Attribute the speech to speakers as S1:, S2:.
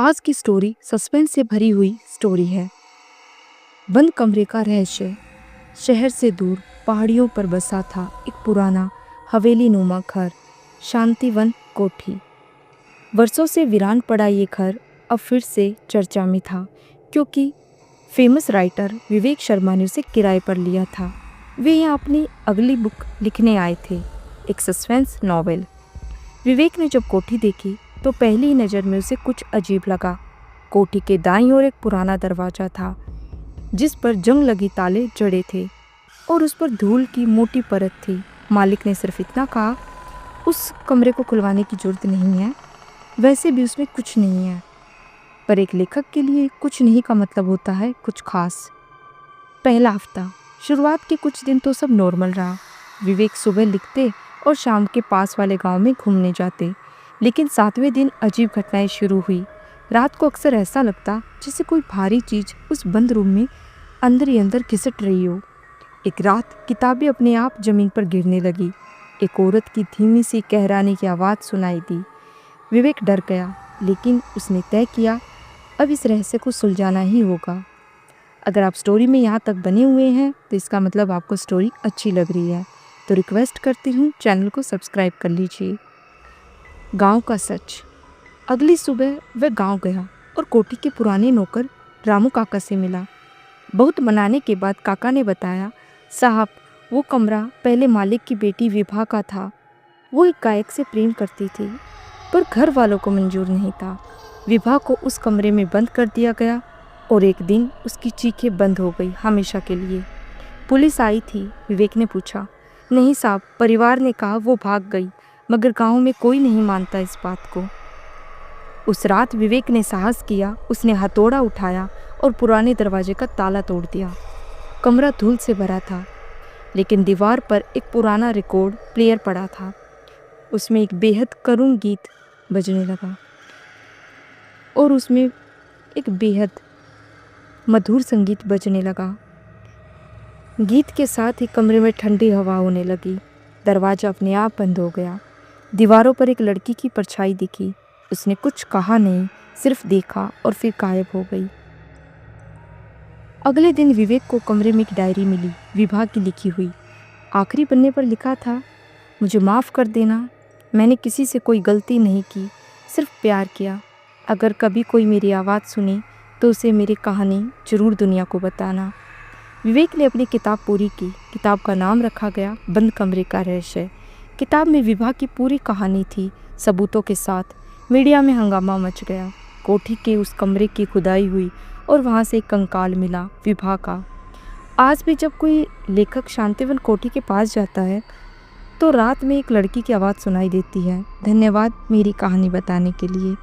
S1: आज की story suspense से भरी हुई स्टोरी है। बंद कमरे का रहस्य। शहर से दूर पहाड़ियों पर बसा था एक पुराना हवेली नुमा घर, शांतिवन कोठी। वर्षों से वीरान पड़ा ये घर अब फिर से चर्चा में था, क्योंकि फेमस राइटर विवेक शर्मा ने उसे किराए पर लिया था। वे यहाँ अपनी अगली बुक लिखने आए थे, एक सस्पेंस नॉवेल। विवेक ने जब कोठी देखी तो पहली ही नज़र में उसे कुछ अजीब लगा। कोठी के दाईं ओर एक पुराना दरवाज़ा था, जिस पर जंग लगी ताले जड़े थे और उस पर धूल की मोटी परत थी। मालिक ने सिर्फ इतना कहा, उस कमरे को खुलवाने की जरूरत नहीं है, वैसे भी उसमें कुछ नहीं है। पर एक लेखक के लिए कुछ नहीं का मतलब होता है कुछ खास। पहला हफ्ता, शुरुआत के कुछ दिन तो सब नॉर्मल रहा। विवेक सुबह लिखते और शाम के पास वाले गांव में घूमने जाते, लेकिन 7वें दिन अजीब घटनाएं शुरू हुई। रात को अक्सर ऐसा लगता जैसे कोई भारी चीज़ उस बंद रूम में अंदर ही अंदर घिसट रही हो। एक रात किताबें अपने आप ज़मीन पर गिरने लगी। एक औरत की धीमी सी कहराने की आवाज़ सुनाई दी। विवेक डर गया, लेकिन उसने तय किया अब इस रहस्य को सुलझाना ही होगा। अगर आप स्टोरी में यहाँ तक बने हुए हैं तो इसका मतलब आपको स्टोरी अच्छी लग रही है, तो रिक्वेस्ट करती हूँ चैनल को सब्सक्राइब कर लीजिए। गांव का सच। अगली सुबह वह गांव गया और कोठी के पुराने नौकर रामू काका से मिला। बहुत मनाने के बाद काका ने बताया, साहब वो कमरा पहले मालिक की बेटी विभा का था। वो एक गायक से प्रेम करती थी, पर घर वालों को मंजूर नहीं था। विभा को उस कमरे में बंद कर दिया गया और एक दिन उसकी चीखें बंद हो गई हमेशा के लिए। पुलिस आई थी? विवेक ने पूछा। नहीं साहब, परिवार ने कहा वो भाग गई, मगर गांव में कोई नहीं मानता इस बात को। उस रात विवेक ने साहस किया। उसने हथौड़ा उठाया और पुराने दरवाजे का ताला तोड़ दिया। कमरा धूल से भरा था, लेकिन दीवार पर एक पुराना रिकॉर्ड प्लेयर पड़ा था। उसमें एक बेहद करुण गीत बजने लगा और उसमें एक बेहद मधुर संगीत बजने लगा। गीत के साथ ही कमरे में ठंडी हवा होने लगी। दरवाज़ा अपने आप बंद हो गया। दीवारों पर एक लड़की की परछाई दिखी। उसने कुछ कहा नहीं, सिर्फ देखा और फिर गायब हो गई। अगले दिन विवेक को कमरे में एक डायरी मिली, विभा की लिखी हुई। आखिरी पन्ने पर लिखा था, मुझे माफ़ कर देना, मैंने किसी से कोई गलती नहीं की, सिर्फ प्यार किया। अगर कभी कोई मेरी आवाज़ सुने तो उसे मेरी कहानी ज़रूर दुनिया को बताना। विवेक ने अपनी किताब पूरी की। किताब का नाम रखा गया बंद कमरे का रहस्य। किताब में विभा की पूरी कहानी थी, सबूतों के साथ। मीडिया में हंगामा मच गया। कोठी के उस कमरे की खुदाई हुई और वहाँ से एक कंकाल मिला, विभा का। आज भी जब कोई लेखक शांतिवन कोठी के पास जाता है तो रात में एक लड़की की आवाज़ सुनाई देती है। धन्यवाद मेरी कहानी बताने के लिए।